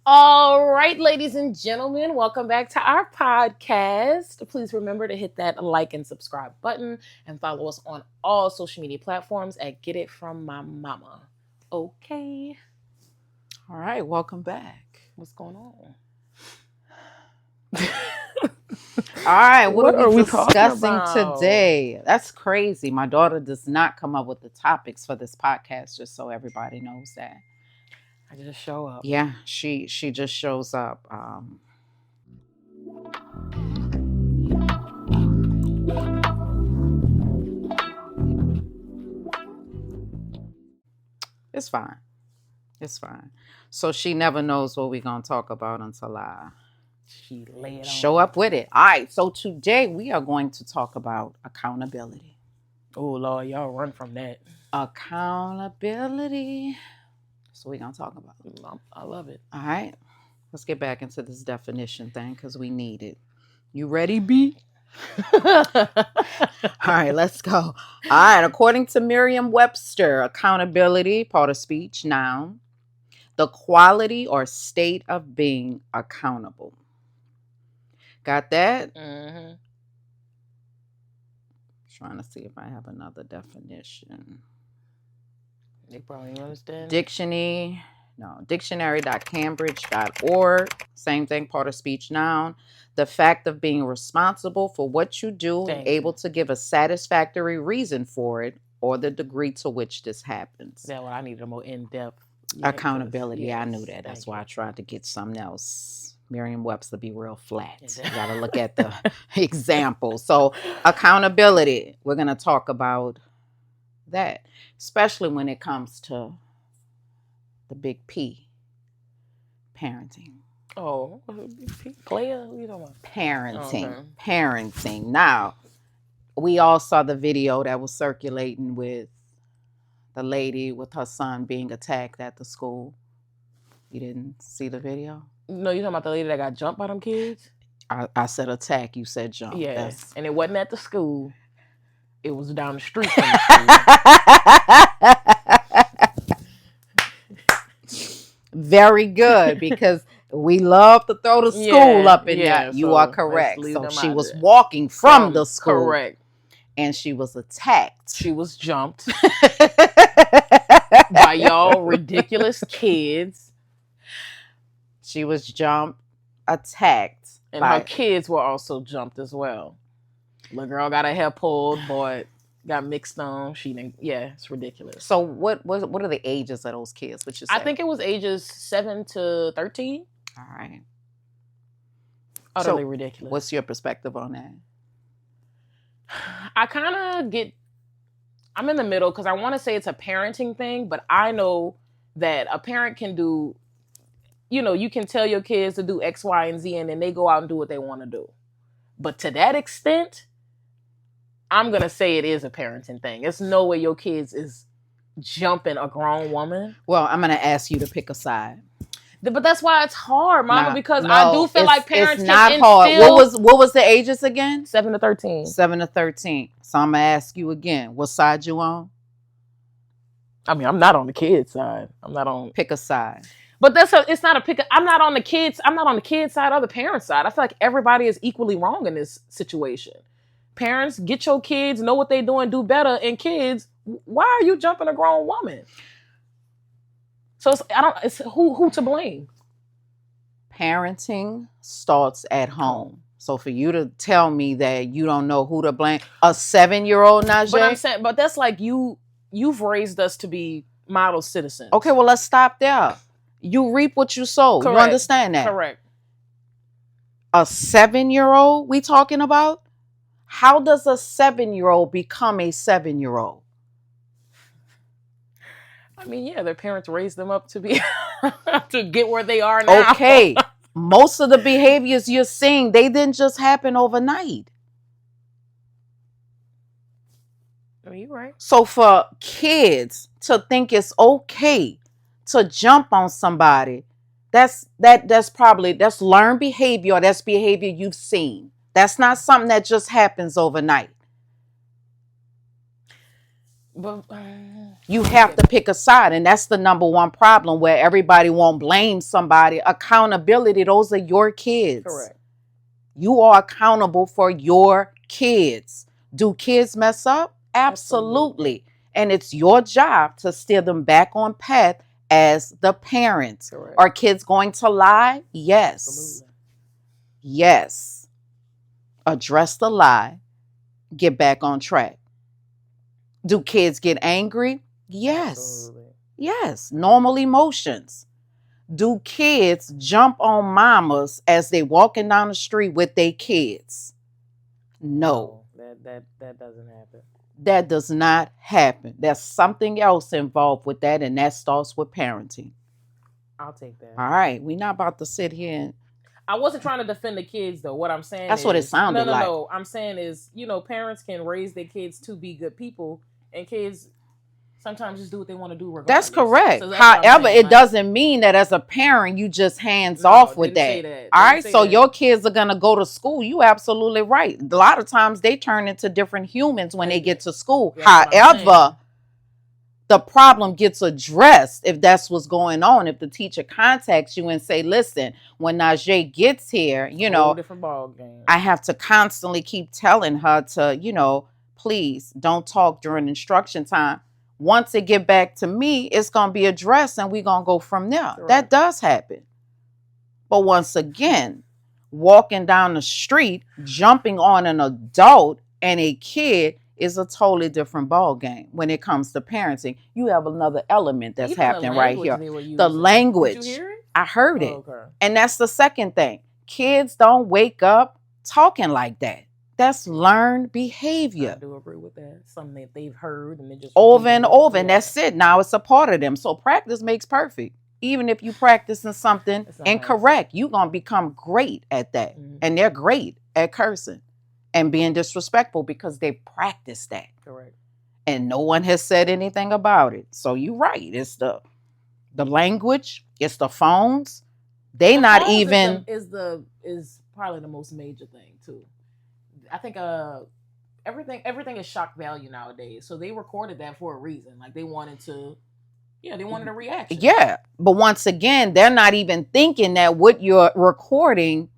All right, ladies and gentlemen, welcome back to our podcast. Please remember to hit that like and subscribe button and follow us on all social media platforms at Get It From My Mama. Okay, All right, welcome back. what's going on? All right, what What are are we we talking discussing about? today? That's crazy. My daughter does not come up with the topics for this podcast, just so everybody knows that. I just show up. Yeah, she just shows up. It's fine. It's fine. So she never knows what we're gonna talk about until I She lay it show on. up with it. All right. So today we are going to talk about accountability. Oh Lord, y'all run from that. Accountability. That's what we're gonna talk about. I love it. All right. Let's get back into this definition thing because we need it. You ready, B? All right, let's go. All right. According to Merriam-Webster, accountability, part of speech, noun, the quality or state of being accountable. Got that? Mm-hmm. Trying to see if I have another definition. They probably understand. Dictionary.cambridge.org. Same thing, part of speech, noun. The fact of being responsible for what you do and able to give a satisfactory reason for it or the degree to which this happens. That's what I need a more in-depth. Accountability. Yes, I knew that. That's why I tried to get something else. Merriam-Webster be real flat. You got to look at the example. So accountability, we're going to talk about that, especially when it comes to the big P, parenting. Oh, player? You know what? Parenting. Now, we all saw the video that was circulating with the lady with her son being attacked at the school. You didn't see the video? No, you talking about the lady that got jumped by them kids? I said attack, you said jump. Yeah, and it wasn't at the school. It was down the street from the school. Very good, because we love to throw the school up in there. You are correct. So she was walking from the school. Correct. And she was attacked. She was jumped by y'all ridiculous kids. She was jumped, attacked. And her kids were also jumped as well. The girl got her hair pulled, but got mixed on. She didn't. Yeah, it's ridiculous. So what are the ages of those kids? What you say? I think it was ages 7 to 13. All right. Utterly ridiculous. What's your perspective on that? I kind of I'm in the middle because I want to say it's a parenting thing, but I know that a parent can do, you can tell your kids to do X, Y, and Z, and then they go out and do what they want to do. But to that extent, I'm going to say it is a parenting thing. It's no way your kids is jumping a grown woman. Well, I'm going to ask you to pick a side. But that's why it's hard, Mama, because I do feel like parents it's not can hard. What was the ages again? 7 to 13. 7 to 13. So I'm going to ask you again. What side you on? I mean, I'm not on the kids' side. I'm not on. Pick a side. But it's not a pick. I'm not on the kids. I'm not on the kids' side or the parents' side. I feel like everybody is equally wrong in this situation. Parents, get your kids, know what they're doing, do better. And kids, why are you jumping a grown woman? So it's who to blame? Parenting starts at home. So for you to tell me that you don't know who to blame, a 7-year-old Najee? But I'm saying, that's like you've raised us to be model citizens. Okay, well, let's stop there. You reap what you sow. Correct. You understand that? Correct. A 7-year-old we talking about? How does a 7-year-old become a 7-year-old? I mean, yeah, their parents raised them up to be to get where they are now. Okay. Most of the behaviors you're seeing, they didn't just happen overnight. Are you right? So for kids to think it's okay to jump on somebody, that's learned behavior, or that's behavior you've seen. That's not something that just happens overnight. But You have to pick a side, and that's the number one problem where everybody won't blame somebody. Accountability, those are your kids. correct. You are accountable for your kids. Do kids mess up? Absolutely. Absolutely. And it's your job to steer them back on path as the parents. Correct. Are kids going to lie? Yes. Absolutely. Yes. Address the lie, get back on track. Do kids get angry? Yes. Absolutely. Yes. Normal emotions. Do kids jump on mamas as they walking down the street with their kids? No. That doesn't happen. That does not happen. There's something else involved with that, and that starts with parenting. I'll take that. All right. We're not about to sit here and I wasn't trying to defend the kids though. What I'm saying that's is, what it sounded like. No. I'm saying is, parents can raise their kids to be good people, and kids sometimes just do what they want to do regardless. That's correct. So that's what I'm However, saying, it doesn't mean that as a parent you just hands No, off with didn't that. say that. All Didn't right. say So that. your kids are gonna go to school. You absolutely right. A lot of times they turn into different humans when they get to school. That's what I'm saying. However, the problem gets addressed if that's what's going on. If the teacher contacts you and say, listen, when Najee gets here, Whole different ball game. I have to constantly keep telling her to, please don't talk during instruction time. Once it get back to me, it's going to be addressed and we're going to go from there. Correct. That does happen. But once again, walking down the street, jumping on an adult and a kid is a totally different ball game when it comes to parenting. You have another element that's happening right here. The language. Did you hear it? I heard it. Okay. And that's the second thing. Kids don't wake up talking like that. That's learned behavior. I do agree with that. Something that they've heard and they just over and over, and that's it. Now it's a part of them. So practice makes perfect. Even if you practicing something incorrect, you're going to become great at that. Mm-hmm. And they're great at cursing and being disrespectful because they practice that. Correct. And no one has said anything about it. So you're right. It's the language. It's the phones. They the not phones even is probably the most major thing too. I think everything is shock value nowadays. So they recorded that for a reason. Like they wanted a reaction. Yeah. But once again, they're not even thinking that what you're recording.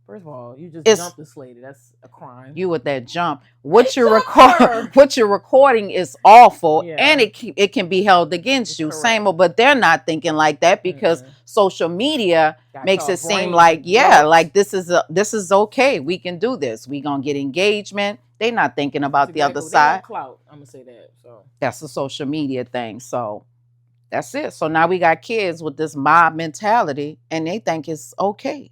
First of all, you just jumped this lady. That's a crime. You with that jump. What you're recording is awful, and it can be held against you. Correct. Same, but they're not thinking like that because social media makes it seem like like this is okay. We can do this. We gonna get engagement. They're not thinking about the other side. Clout. I'm gonna say that. So that's a social media thing. So that's it. So now we got kids with this mob mentality, and they think it's okay.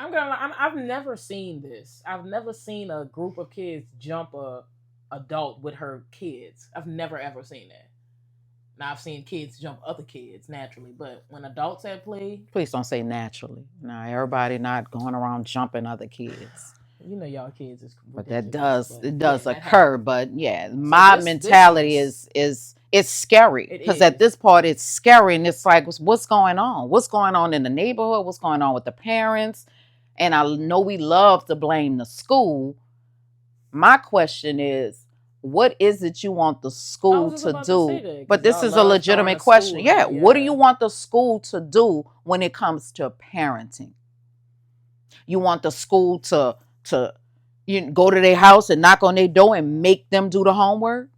I've never seen this. I've never seen a group of kids jump a adult with her kids. I've never ever seen that. Now I've seen kids jump other kids naturally, but when adults at play, please don't say naturally. Now everybody not going around jumping other kids. Y'all kids is but that does occur. But mob mentality is it's scary because at this part it's scary and it's like what's going on? What's going on in the neighborhood? What's going on with the parents? And I know we love to blame the school. My question is, what is it you want the school to do? But this is a legitimate question. Yeah. What do you want the school to do when it comes to parenting? You want the school to go to their house and knock on their door and make them do the homework?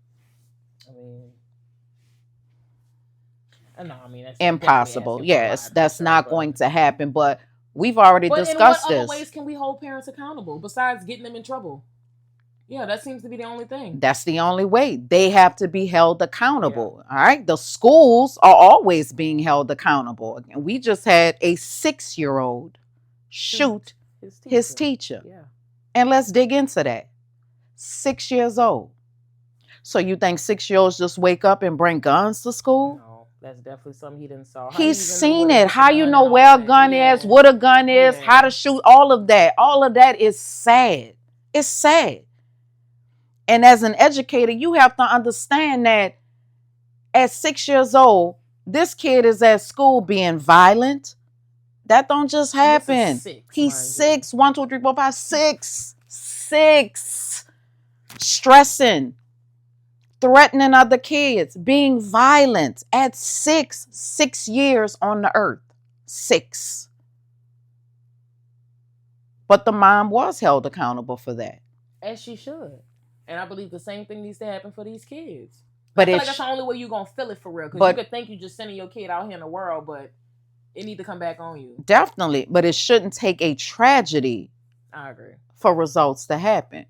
I mean, that's impossible. Yes, that's not going to happen. But we've already discussed in what this. Other ways can we hold parents accountable besides getting them in trouble? Yeah, that seems to be the only thing. That's the only way. They have to be held accountable. Yeah. All right. The schools are always being held accountable. And we just had a 6-year-old shoot his teacher. Yeah. And let's dig into that. 6 years old. So you think 6-year-olds just wake up and bring guns to school? No. That's definitely something he didn't saw. He's seen it. How you know where a gun is, what a gun is, how to shoot, all of that. All of that is sad. It's sad. And as an educator, you have to understand that at 6 years old, this kid is at school being violent. That don't just happen. He's 6. 1, 2, 3, 4, 5, 6. 6. Stressing. threatening other kids, being violent at 6 years on the earth. 6. But the mom was held accountable for that. As she should. And I believe the same thing needs to happen for these kids. But I feel like that's the only way you're going to feel it for real. Because you could think you're just sending your kid out here in the world, but it need to come back on you. Definitely. But it shouldn't take a tragedy, I agree, for results to happen.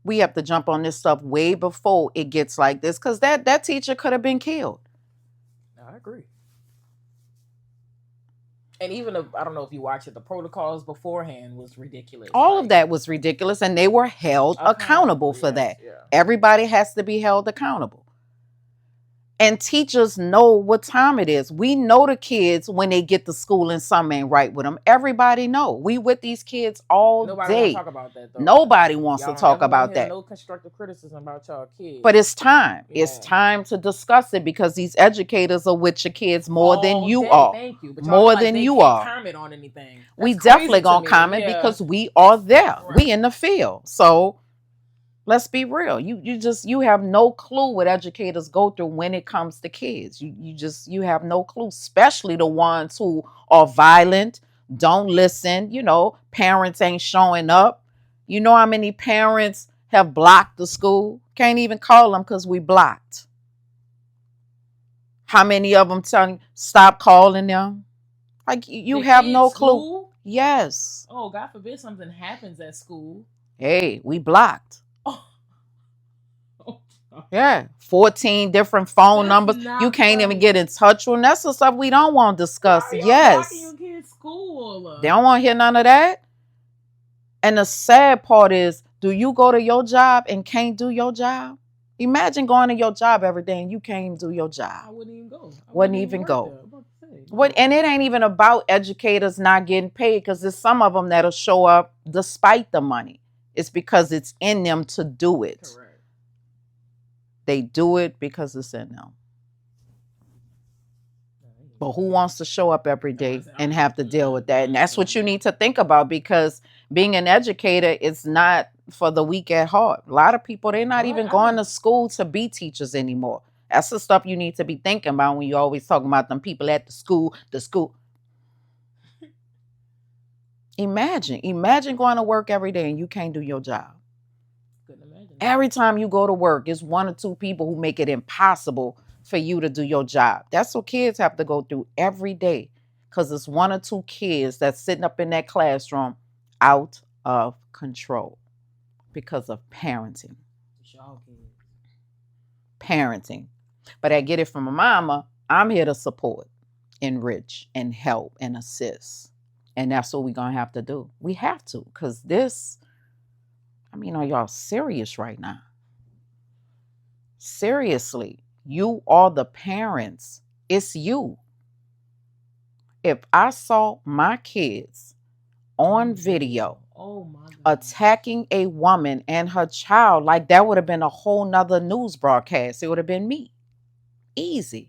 We have to jump on this stuff way before it gets like this, because that teacher could have been killed. I agree. And even I don't know if you watch it, the protocols beforehand was ridiculous. All of that was ridiculous, and they were held accountable for that. Yeah. Everybody has to be held accountable. And teachers know what time it is. We know the kids when they get to school and something ain't right with them. Everybody know. We with these kids all Nobody day. Nobody want to talk about that, though. Nobody wants to talk about that. No constructive criticism about y'all kids. But it's time. Yeah. It's time to discuss it, because these educators are with your kids more all than you day. Are. Thank you. But more than you are. Comment on anything. That's we definitely gonna comment because we are there. Right. We in the field. So let's be real. You have no clue what educators go through when it comes to kids. You have no clue, especially the ones who are violent, don't listen, parents ain't showing up. You know how many parents have blocked the school? Can't even call them because we blocked. How many of them telling stop calling them? Like you have no clue. School? Yes. Oh, God forbid something happens at school. Hey, we blocked. Yeah, 14 different phone numbers. You can't even get in touch with them. That's the stuff we don't want to discuss. Yes. Your kids' school? They don't want to hear none of that. And the sad part is, do you go to your job and can't do your job? Imagine going to your job every day and you can't even do your job. I wouldn't even go. Wouldn't even go. And it ain't even about educators not getting paid, because there's some of them that'll show up despite the money. It's because it's in them to do it. Correct. They do it because it's in them. But who wants to show up every day and have to deal with that? And that's what you need to think about, because being an educator is not for the weak at heart. A lot of people, they're not even going to school to be teachers anymore. That's the stuff you need to be thinking about when you always talking about them people at the school. Imagine going to work every day and you can't do your job. Every time you go to work, it's 1 or 2 people who make it impossible for you to do your job. That's what kids have to go through every day, because it's 1 or 2 kids that's sitting up in that classroom out of control because of parenting. Parenting. But I get it from a mama. I'm here to support, enrich, and help and assist. And that's what we're going to have to do. We have to, because this... are y'all serious right now? Seriously, you are the parents. It's you. If I saw my kids on video attacking a woman and her child, like that would have been a whole nother news broadcast. It would have been me. Easy.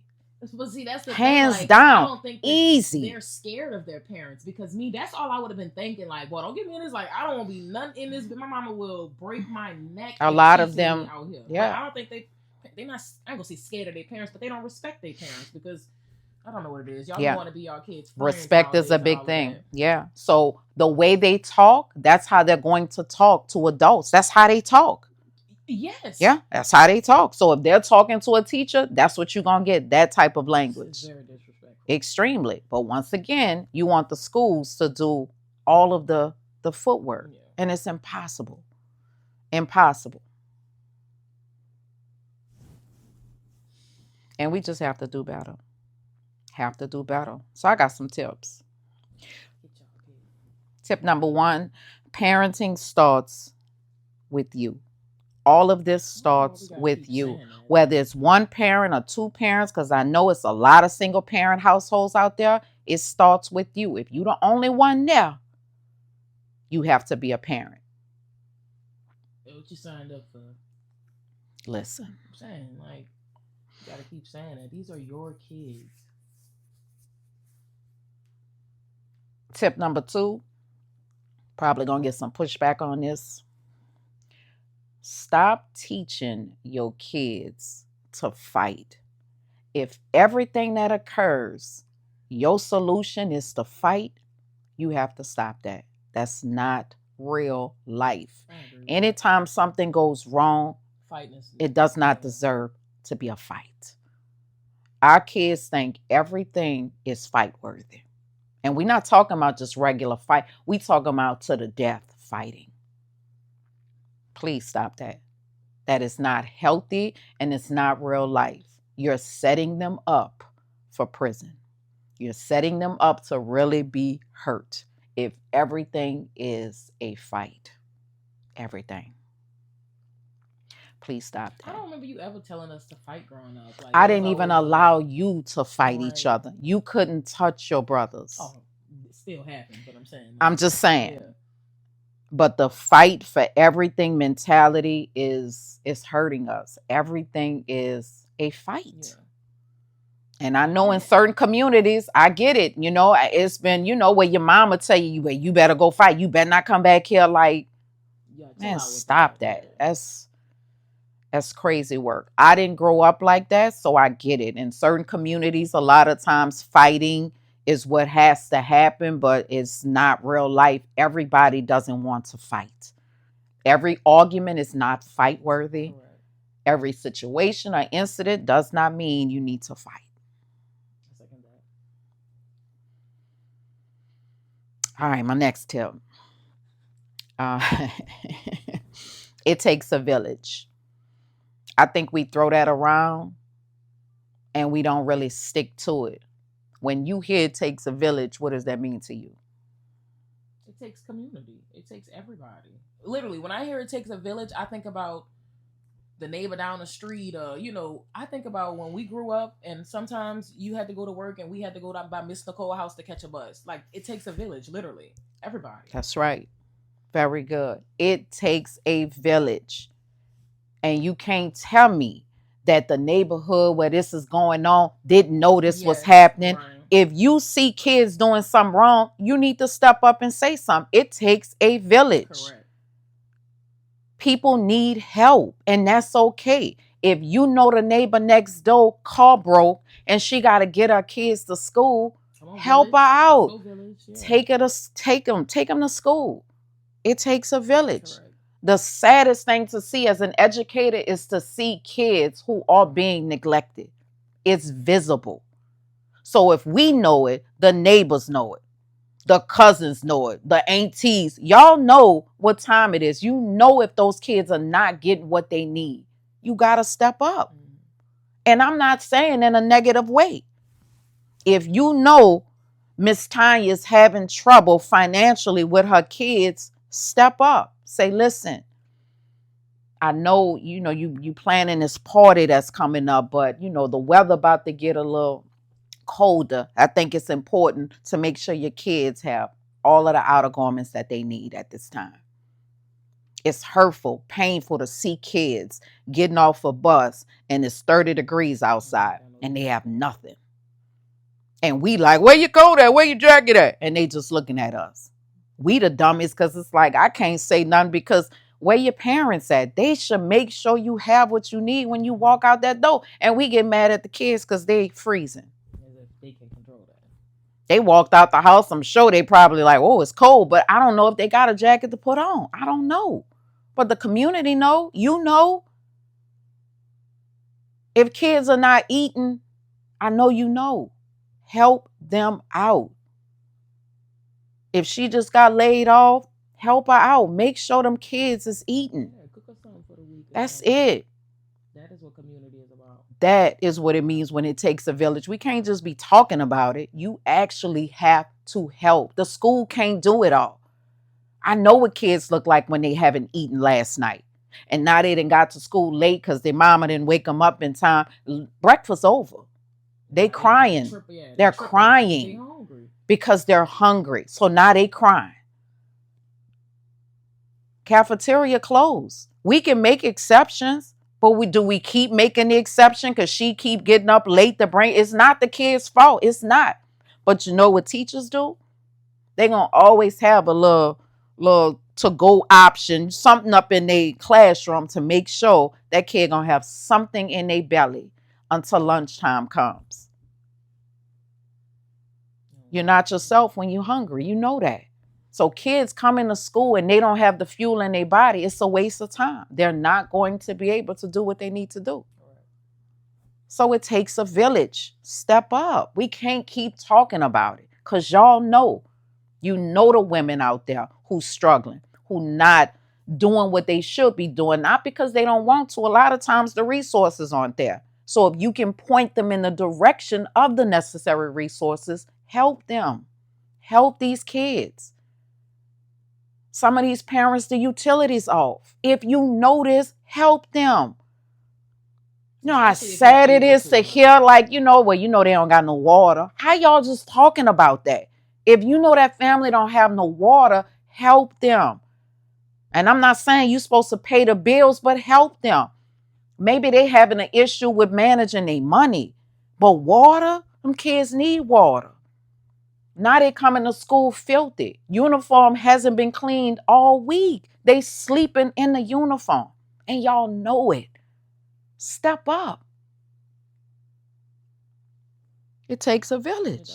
But see, that's the hands thing. Like, down. I don't think easy. They're scared of their parents, because that's all I would have been thinking. Like, well, don't get me in this. Like, I don't want to be nothing in this. But my mama will break my neck. A lot of them out here. Yeah. Like, I don't think they're not. I ain't gonna say scared of their parents, but they don't respect their parents, because I don't know what it is. Y'all don't want to be our kids' friends. Respect is a big thing. Yeah. So the way they talk, that's how they're going to talk to adults. That's how they talk. Yes. Yeah, that's how they talk. So if they're talking to a teacher, that's what you're going to get, that type of language. It's very disrespectful. Extremely. But once again, you want the schools to do all of the footwork. Yeah. And it's impossible. Impossible. And we just have to do better. Have to do better. So I got some tips. Tip number 1, parenting starts with you. All of this starts with you, whether it's 1 parent or 2 parents, because I know it's a lot of single parent households out there. It starts with you. If you're the only one there, you have to be a parent. What you signed up for? Listen. I'm saying, like, you got to keep saying that. These are your kids. Tip number 2, probably going to get some pushback on this. Stop teaching your kids to fight. If everything that occurs, your solution is to fight, you have to stop that. That's not real life. Anytime something goes wrong, it does not deserve to be a fight. Our kids think everything is fight worthy. And we're not talking about just regular fight. We talking about to the death fighting. Please stop that. That is not healthy and it's not real life. You're setting them up for prison. You're setting them up to really be hurt if everything is a fight. Everything. Please stop that. I don't remember you ever telling us to fight growing up. Like, I didn't even allow you to fight each Right. other. You couldn't touch your brothers. Oh, it still happened, but I'm saying. I'm just saying. Yeah. But the fight for everything mentality is hurting us. Everything is a fight. Yeah. And I know in certain communities, I get it. You know, it's been, you know, where your mama tell you, well, you better go fight. You better not come back here like, Yeah, man, stop that. That's crazy work. I didn't grow up like that, so I get it. In certain communities, a lot of times fighting is what has to happen, but it's not real life. Everybody doesn't want to fight. Every argument is not fight worthy. Correct. Every situation or incident does not mean you need to fight. All right, my next tip. It takes a village. I think we throw that around and we don't really stick to it. When you hear it takes a village, what does that mean to you? It takes community. It takes everybody. Literally, when I hear it takes a village, I think about the neighbor down the street. I think about when we grew up and sometimes you had to go to work and we had to go down by Miss Nicole's house to catch a bus. Like, it takes a village, literally. Everybody. That's right. Very good. It takes a village. And you can't tell me that the neighborhood where this is going on didn't know this was happening. Right. If you see kids doing something wrong, you need to step up and say something. It takes a village. Correct. People need help, and that's okay. If you know the neighbor next door car broke and she got to get her kids to school, help village. Her out. Village, yeah. Take them to school. It takes a village. Correct. The saddest thing to see as an educator is to see kids who are being neglected. It's visible. So if we know it, the neighbors know it. The cousins know it. The aunties. Y'all know what time it is. You know if those kids are not getting what they need. You got to step up. And I'm not saying in a negative way. If you know Miss Tanya's having trouble financially with her kids, step up. Say, listen, I know, you planning this party that's coming up, but, the weather about to get a little colder. I think it's important to make sure your kids have all of the outer garments that they need at this time. It's hurtful, painful to see kids getting off a bus and it's 30 degrees outside and they have nothing. And we like, where you go there? Where you jacket at? And they just looking at us. We the dummies because it's like, I can't say nothing because where your parents at? They should make sure you have what you need when you walk out that door. And we get mad at the kids because they freezing. They can control that. They walked out the house. I'm sure they probably like, oh, it's cold. But I don't know if they got a jacket to put on. I don't know. But the community know. You know. If kids are not eating, I know you know. Help them out. If she just got laid off, help her out. Make sure them kids is eating. Yeah, cook us something for the week. That's it. That is what community is about. That is what it means when it takes a village. We can't just be talking about it. You actually have to help. The school can't do it all. I know what kids look like when they haven't eaten last night. And now they done got to school late because their mama didn't wake them up in time. Breakfast over. They crying. They're crying because they're hungry. So now they crying. Cafeteria closed. We can make exceptions, but we keep making the exception because she keep getting up late to bring. It's not the kid's fault. It's not. But you know what teachers do? They're going to always have a little to-go option, something up in their classroom to make sure that kid gonna have something in their belly until lunchtime comes. You're not yourself when you're hungry. You know that. So kids come into school and they don't have the fuel in their body. It's a waste of time. They're not going to be able to do what they need to do. So it takes a village. Step up. We can't keep talking about it because y'all know. You know the women out there who's struggling, who not doing what they should be doing, not because they don't want to. A lot of times the resources aren't there. So if you can point them in the direction of the necessary resources, help them. Help these kids. Some of these parents, the utilities off. If you notice, help them. You know how sad it is to hear, like, they don't got no water. How y'all just talking about that? If you know that family don't have no water, help them. And I'm not saying you're supposed to pay the bills, but help them. Maybe they having an issue with managing their money. But water, them kids need water. Now they coming to school filthy. Uniform hasn't been cleaned all week. They sleeping in the uniform. And y'all know it. Step up. It takes a village.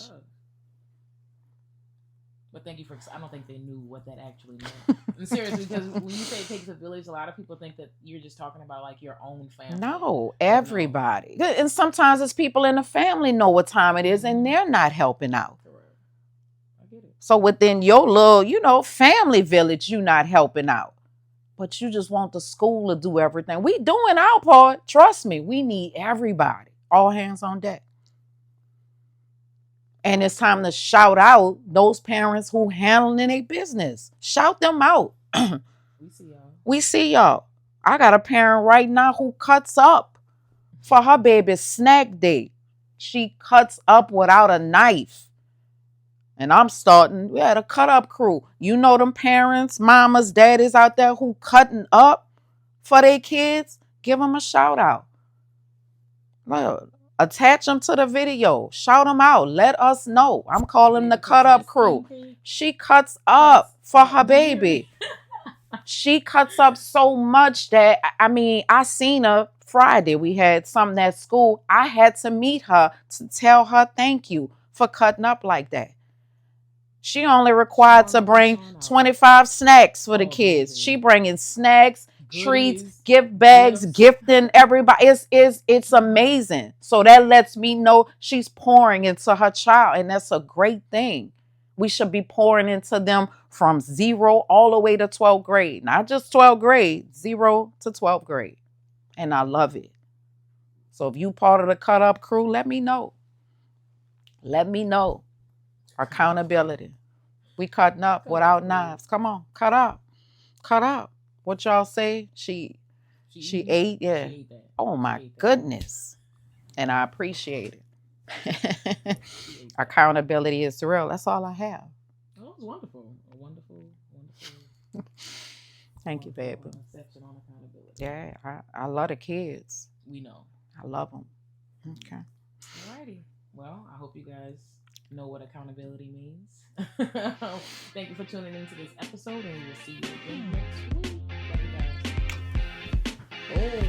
But thank you for. I don't think they knew what that actually meant. And seriously, because when you say it takes a village, a lot of people think that you're just talking about like your own family. No, everybody. No. And sometimes it's people in the family know what time it is, and they're not helping out. Correct. I get it. So within your little, family village, you're not helping out. But you just want the school to do everything. We doing our part. Trust me, we need everybody. All hands on deck. And it's time to shout out those parents who handling their business. Shout them out. We see y'all. We see y'all. I got a parent right now who cuts up for her baby's snack day. She cuts up without a knife. And I'm starting, we had a cut up crew. You know them parents, mamas, daddies out there who cutting up for their kids? Give them a shout out. Look, attach them to the video. Shout them out. Let us know. I'm calling the cut up crew. She cuts up for her baby. She cuts up so much that, I seen her Friday. We had something at school. I had to meet her to tell her thank you for cutting up like that. She only required to bring 25 snacks for the kids. She bringing snacks, treats, gift bags, gifting everybody. It's amazing. So that lets me know she's pouring into her child, and that's a great thing. We should be pouring into them from 0 all the way to 12th grade. Not just 12th grade, 0 to 12th grade. And I love it. So if you part of the cut up crew, let me know. Let me know. Accountability. We cutting up without knives. Come on, cut up. Cut up. What y'all say? She ate? Yeah. She ate that. Oh my goodness. And I appreciate it. Accountability is real. That's all I have. Oh, it was wonderful. A wonderful. Thank you, baby. Section on accountability. Yeah, I love the kids. We know. I love them. Okay. Alrighty. Well, I hope you guys know what accountability means. Thank you for tuning into this episode, and we'll see you again next week. Love you guys. Oh.